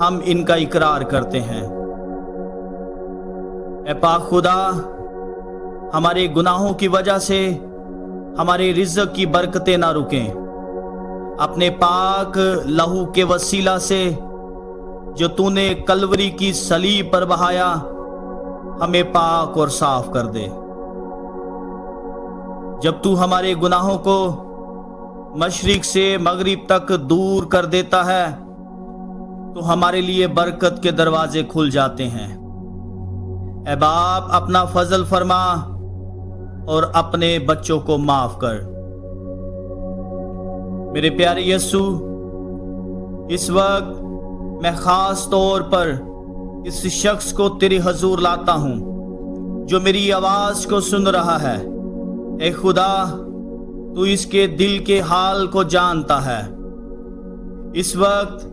ہم ان کا اقرار کرتے ہیں۔ اے پاک خدا، ہمارے گناہوں کی وجہ سے ہمارے رزق کی برکتیں نہ رکیں۔ اپنے پاک لہو کے وسیلہ سے جو تو نے کلوری کی صلیب پر بہایا، ہمیں پاک اور صاف کر دے۔ جب تو ہمارے گناہوں کو مشرق سے مغرب تک دور کر دیتا ہے تو ہمارے لیے برکت کے دروازے کھل جاتے ہیں۔ اے باپ، اپنا فضل فرما اور اپنے بچوں کو معاف کر۔ میرے پیارے یسوع، اس وقت میں خاص طور پر اس شخص کو تیرے حضور لاتا ہوں جو میری آواز کو سن رہا ہے۔ اے خدا، تو اس کے دل کے حال کو جانتا ہے۔ اس وقت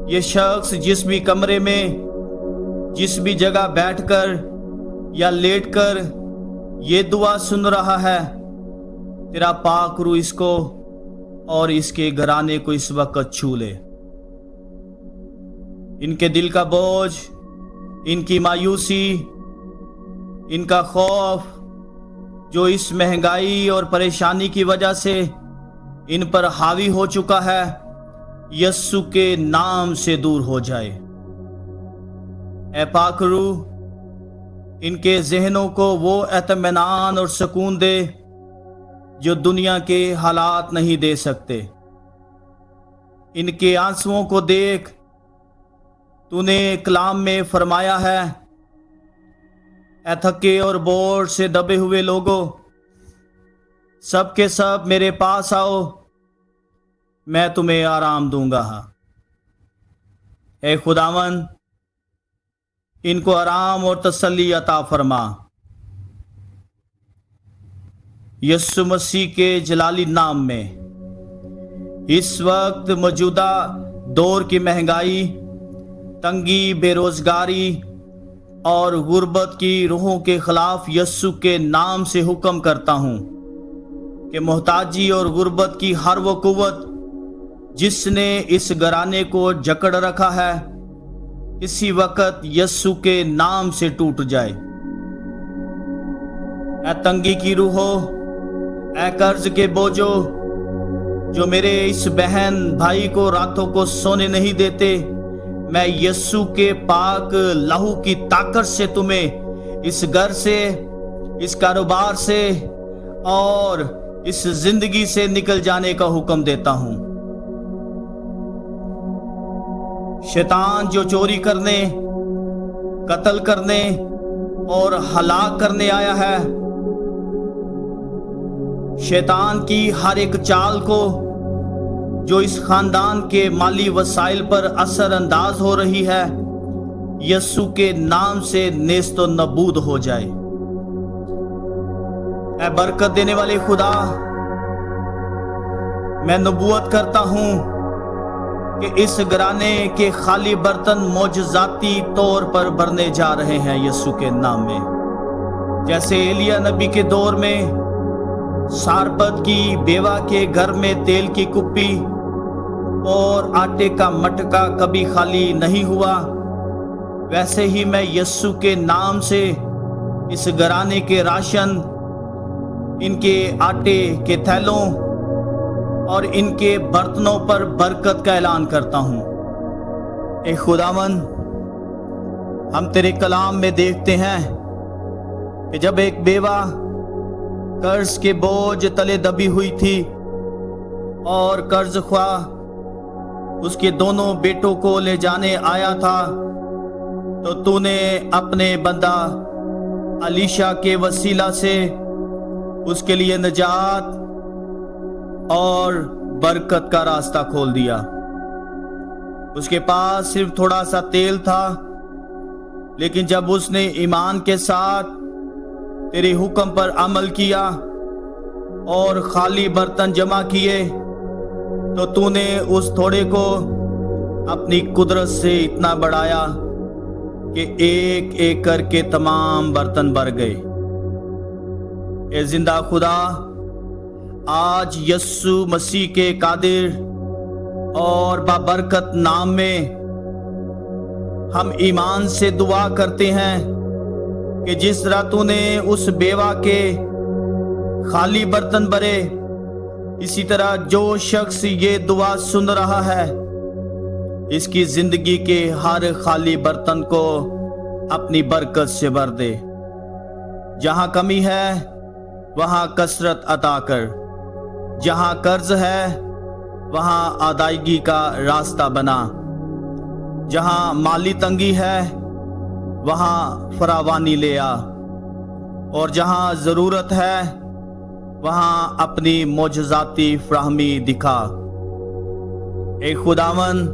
یہ شخص جس بھی کمرے میں، جس بھی جگہ بیٹھ کر یا لیٹ کر یہ دعا سن رہا ہے، تیرا پاک روح اس کو اور اس کے گھرانے کو اس وقت چھو لے۔ ان کے دل کا بوجھ، ان کی مایوسی، ان کا خوف جو اس مہنگائی اور پریشانی کی وجہ سے ان پر حاوی ہو چکا ہے، یسوع کے نام سے دور ہو جائے۔ اے پاک روح، ان کے ذہنوں کو وہ اطمینان اور سکون دے جو دنیا کے حالات نہیں دے سکتے۔ ان کے آنسوؤں کو دیکھ، تو نے کلام میں فرمایا ہے، اے تھکے اور بوجھ سے دبے ہوئے لوگوں، سب کے سب میرے پاس آؤ، میں تمہیں آرام دوں گا۔ اے خداوند، ان کو آرام اور تسلی عطا فرما۔ یسوع مسیح کے جلالی نام میں اس وقت موجودہ دور کی مہنگائی، تنگی، بے روزگاری اور غربت کی روحوں کے خلاف یسوع کے نام سے حکم کرتا ہوں کہ محتاجی اور غربت کی ہر وہ قوت جس نے اس گھرانے کو جکڑ رکھا ہے، اسی وقت یسوع کے نام سے ٹوٹ جائے۔ اے تنگی کی روحوں، اے قرض کے بوجھو جو میرے اس بہن بھائی کو راتوں کو سونے نہیں دیتے، میں یسوع کے پاک لہو کی طاقت سے تمہیں اس گھر سے، اس کاروبار سے اور اس زندگی سے نکل جانے کا حکم دیتا ہوں۔ شیطان جو چوری کرنے، قتل کرنے اور ہلاک کرنے آیا ہے، شیطان کی ہر ایک چال کو جو اس خاندان کے مالی وسائل پر اثر انداز ہو رہی ہے، یسوع کے نام سے نیست و نابود ہو جائے۔ اے برکت دینے والے خدا، میں نبوت کرتا ہوں کہ اس گھرانے کے خالی برتن معجزاتی طور پر بھرنے جا رہے ہیں یسوع کے نام میں۔ جیسے ایلیا نبی کے دور میں سارپت کی بیوہ کے گھر میں تیل کی کپی اور آٹے کا مٹکا کبھی خالی نہیں ہوا، ویسے ہی میں یسوع کے نام سے اس گھرانے کے راشن، ان کے آٹے کے تھیلوں اور ان کے برتنوں پر برکت کا اعلان کرتا ہوں۔ اے خداوند، ہم تیرے کلام میں دیکھتے ہیں کہ جب ایک بیوہ قرض کے بوجھ تلے دبی ہوئی تھی اور قرض خواہ اس کے دونوں بیٹوں کو لے جانے آیا تھا، تو نے اپنے بندہ الیشا کے وسیلہ سے اس کے لیے نجات اور برکت کا راستہ کھول دیا۔ اس کے پاس صرف تھوڑا سا تیل تھا، لیکن جب اس نے ایمان کے ساتھ تیرے حکم پر عمل کیا اور خالی برتن جمع کیے، تو نے اس تھوڑے کو اپنی قدرت سے اتنا بڑھایا کہ ایک ایک کر کے تمام برتن بھر گئے۔ اے زندہ خدا، آج یسوع مسیح کے قادر اور بابرکت نام میں ہم ایمان سے دعا کرتے ہیں کہ جس طرح تو نے اس بیوہ کے خالی برتن بھرے، اسی طرح جو شخص یہ دعا سن رہا ہے اس کی زندگی کے ہر خالی برتن کو اپنی برکت سے بھر دے۔ جہاں کمی ہے وہاں کثرت عطا کر، جہاں قرض ہے وہاں ادائیگی کا راستہ بنا، جہاں مالی تنگی ہے وہاں فراوانی لے آ، اور جہاں ضرورت ہے وہاں اپنی معجزاتی فراہمی دکھا۔ اے خداوند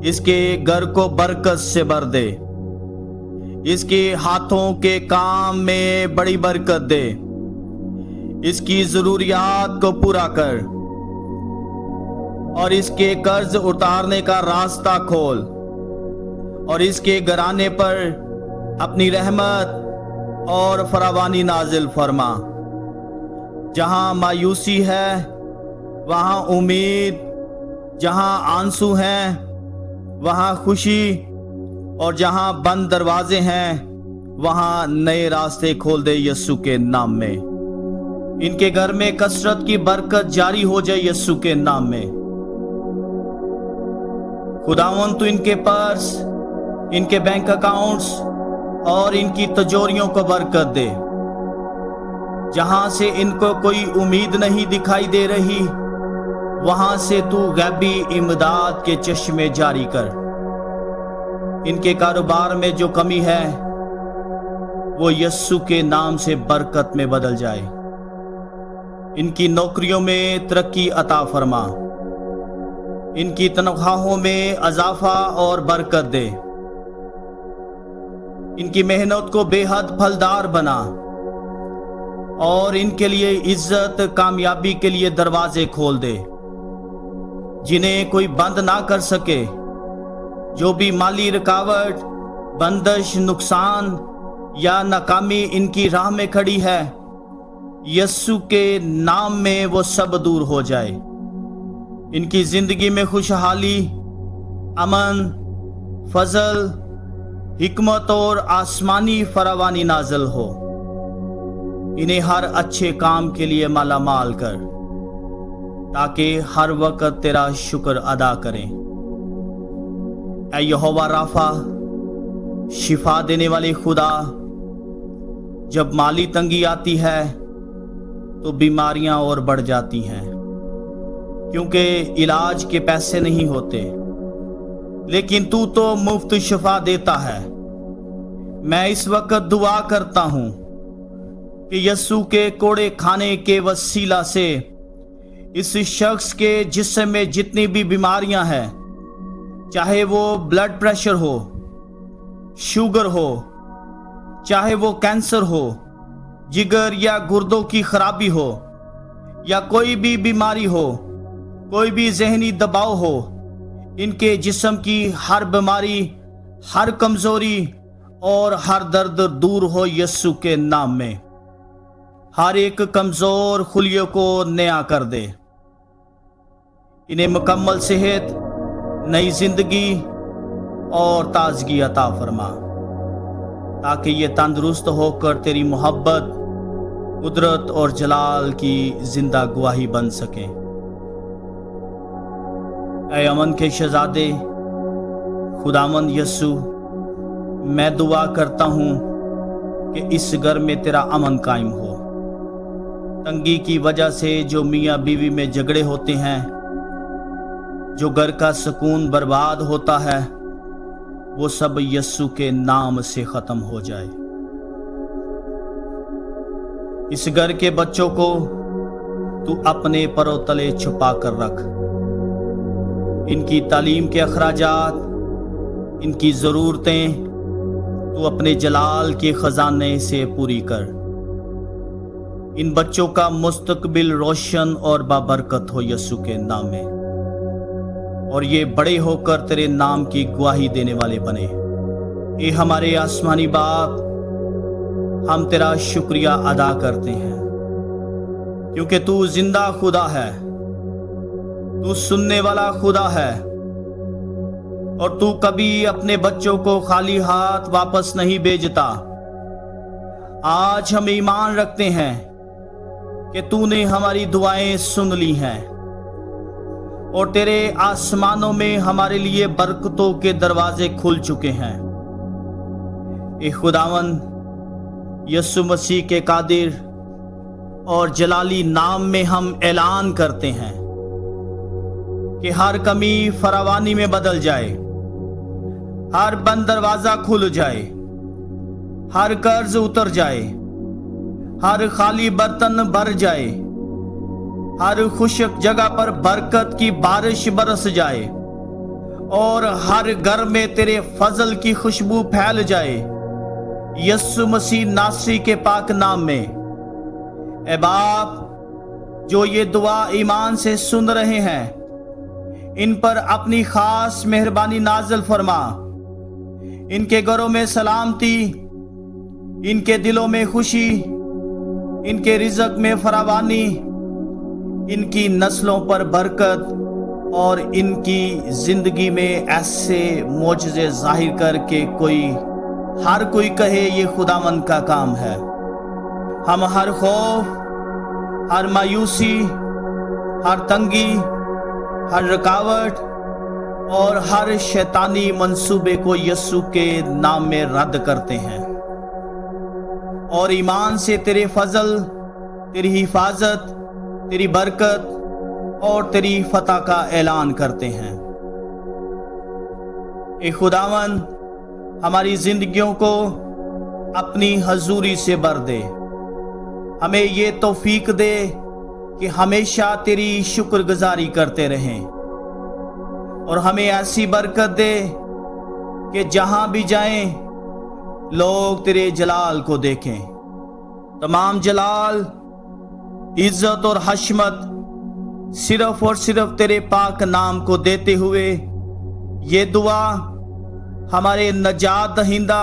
اس کے گھر کو برکت سے بھر دے، اس کے ہاتھوں کے کام میں بڑی برکت دے، اس کی ضروریات کو پورا کر اور اس کے قرض اتارنے کا راستہ کھول، اور اس کے گھرانے پر اپنی رحمت اور فراوانی نازل فرما۔ جہاں مایوسی ہے وہاں امید، جہاں آنسو ہیں وہاں خوشی، اور جہاں بند دروازے ہیں وہاں نئے راستے کھول دے یسوع کے نام میں۔ ان کے گھر میں کثرت کی برکت جاری ہو جائے یسوع کے نام میں۔ خداوند تو ان کے پرس، ان کے بینک اکاؤنٹس اور ان کی تجوریوں کو برکت دے۔ جہاں سے ان کو کوئی امید نہیں دکھائی دے رہی وہاں سے تو غیبی امداد کے چشمے جاری کر۔ ان کے کاروبار میں جو کمی ہے وہ یسوع کے نام سے برکت میں بدل جائے۔ ان کی نوکریوں میں ترقی عطا فرما، ان کی تنخواہوں میں اضافہ اور برکت دے، ان کی محنت کو بے حد پھلدار بنا، اور ان کے لیے عزت کامیابی کے لیے دروازے کھول دے جنہیں کوئی بند نہ کر سکے۔ جو بھی مالی رکاوٹ، بندش، نقصان یا ناکامی ان کی راہ میں کھڑی ہے یسوع کے نام میں وہ سب دور ہو جائے۔ ان کی زندگی میں خوشحالی، امن، فضل، حکمت اور آسمانی فراوانی نازل ہو۔ انہیں ہر اچھے کام کے لیے مالا مال کر تاکہ ہر وقت تیرا شکر ادا کریں۔ اے یہوہ رافع، شفا دینے والے خدا، جب مالی تنگی آتی ہے تو بیماریاں اور بڑھ جاتی ہیں، کیونکہ علاج کے پیسے نہیں ہوتے، لیکن تو مفت شفا دیتا ہے۔ میں اس وقت دعا کرتا ہوں کہ یسوع کے کوڑے کھانے کے وسیلہ سے اس شخص کے جسم میں جتنی بھی بیماریاں ہیں، چاہے وہ بلڈ پریشر ہو، شوگر ہو، چاہے وہ کینسر ہو، جگر یا گردوں کی خرابی ہو، یا کوئی بھی بیماری ہو، کوئی بھی ذہنی دباؤ ہو، ان کے جسم کی ہر بیماری، ہر کمزوری اور ہر درد دور ہو یسوع کے نام میں۔ ہر ایک کمزور خلیوں کو نیا کر دے، انہیں مکمل صحت، نئی زندگی اور تازگی عطا فرما، تاکہ یہ تندرست ہو کر تیری محبت، قدرت اور جلال کی زندہ گواہی بن سکیں۔ اے امن کے شہزادے خداوند یسوع، میں دعا کرتا ہوں کہ اس گھر میں تیرا امن قائم ہو۔ تنگی کی وجہ سے جو میاں بیوی میں جھگڑے ہوتے ہیں، جو گھر کا سکون برباد ہوتا ہے، وہ سب یسوع کے نام سے ختم ہو جائے۔ اس گھر کے بچوں کو تو اپنے پروں تلے چھپا کر رکھ، ان کی تعلیم کے اخراجات، ان کی ضرورتیں تو اپنے جلال کے خزانے سے پوری کر۔ ان بچوں کا مستقبل روشن اور بابرکت ہو یسوع کے نام میں، اور یہ بڑے ہو کر تیرے نام کی گواہی دینے والے بنے۔ اے ہمارے آسمانی باپ، ہم تیرا شکریہ ادا کرتے ہیں کیونکہ تو زندہ خدا ہے، تو سننے والا خدا ہے اور تو کبھی اپنے بچوں کو خالی ہاتھ واپس نہیں بھیجتا۔ آج ہم ایمان رکھتے ہیں کہ تو نے ہماری دعائیں سن لی ہیں اور تیرے آسمانوں میں ہمارے لیے برکتوں کے دروازے کھل چکے ہیں۔ اے خداوند، یسوع مسیح کے قادر اور جلالی نام میں ہم اعلان کرتے ہیں کہ ہر کمی فراوانی میں بدل جائے، ہر بند دروازہ کھل جائے، ہر قرض اتر جائے، ہر خالی برتن بھر جائے، ہر خشک جگہ پر برکت کی بارش برس جائے اور ہر گھر میں تیرے فضل کی خوشبو پھیل جائے، یسوع مسیح ناصری کے پاک نام میں۔ اے باپ، جو یہ دعا ایمان سے سن رہے ہیں، ان پر اپنی خاص مہربانی نازل فرما۔ ان کے گھروں میں سلامتی، ان کے دلوں میں خوشی، ان کے رزق میں فراوانی، ان کی نسلوں پر برکت اور ان کی زندگی میں ایسے معجزے ظاہر کر کے ہر کوئی کہے یہ خداوند کا کام ہے۔ ہم ہر خوف، ہر مایوسی، ہر تنگی، ہر رکاوٹ اور ہر شیطانی منصوبے کو یسوع کے نام میں رد کرتے ہیں اور ایمان سے تیرے فضل، تیری حفاظت، تیری برکت اور تیری فتح کا اعلان کرتے ہیں۔ اے خداوند، ہماری زندگیوں کو اپنی حضوری سے بھر دے۔ ہمیں یہ توفیق دے کہ ہمیشہ تیری شکر گزاری کرتے رہیں اور ہمیں ایسی برکت دے کہ جہاں بھی جائیں لوگ تیرے جلال کو دیکھیں۔ تمام جلال، عزت اور حشمت صرف اور صرف تیرے پاک نام کو دیتے ہوئے یہ دعا ہمارے نجات دہندہ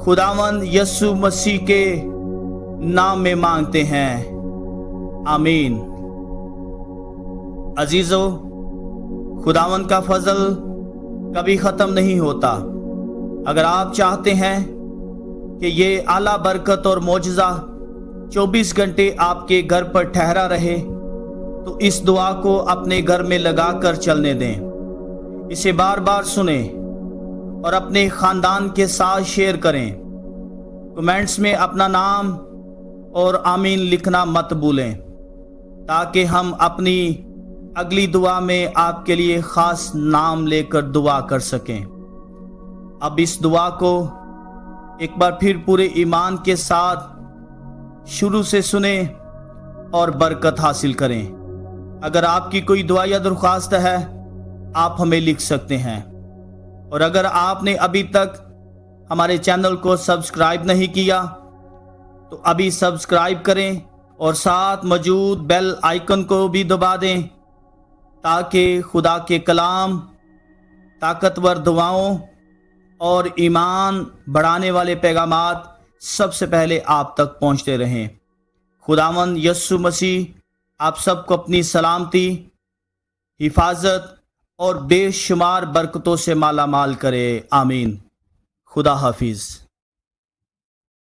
خداوند یسوع مسیح کے نام میں مانگتے ہیں، آمین۔ عزیزو، خداوند کا فضل کبھی ختم نہیں ہوتا۔ اگر آپ چاہتے ہیں کہ یہ اعلیٰ برکت اور معجزہ 24 گھنٹے آپ کے گھر پر ٹھہرا رہے تو اس دعا کو اپنے گھر میں لگا کر چلنے دیں، اسے بار بار سنیں اور اپنے خاندان کے ساتھ شیئر کریں۔ کمنٹس میں اپنا نام اور آمین لکھنا مت بھولیں تاکہ ہم اپنی اگلی دعا میں آپ کے لیے خاص نام لے کر دعا کر سکیں۔ اب اس دعا کو ایک بار پھر پورے ایمان کے ساتھ شروع سے سنیں اور برکت حاصل کریں۔ اگر آپ کی کوئی دعا یا درخواست ہے، آپ ہمیں لکھ سکتے ہیں، اور اگر آپ نے ابھی تک ہمارے چینل کو سبسکرائب نہیں کیا تو ابھی سبسکرائب کریں اور ساتھ موجود بیل آئیکن کو بھی دبا دیں تاکہ خدا کے کلام، طاقتور دعاؤں اور ایمان بڑھانے والے پیغامات سب سے پہلے آپ تک پہنچتے رہیں۔ خداوند یسوع مسیح آپ سب کو اپنی سلامتی، حفاظت اور بے شمار برکتوں سے مالا مال کرے، آمین۔ خدا حافظ۔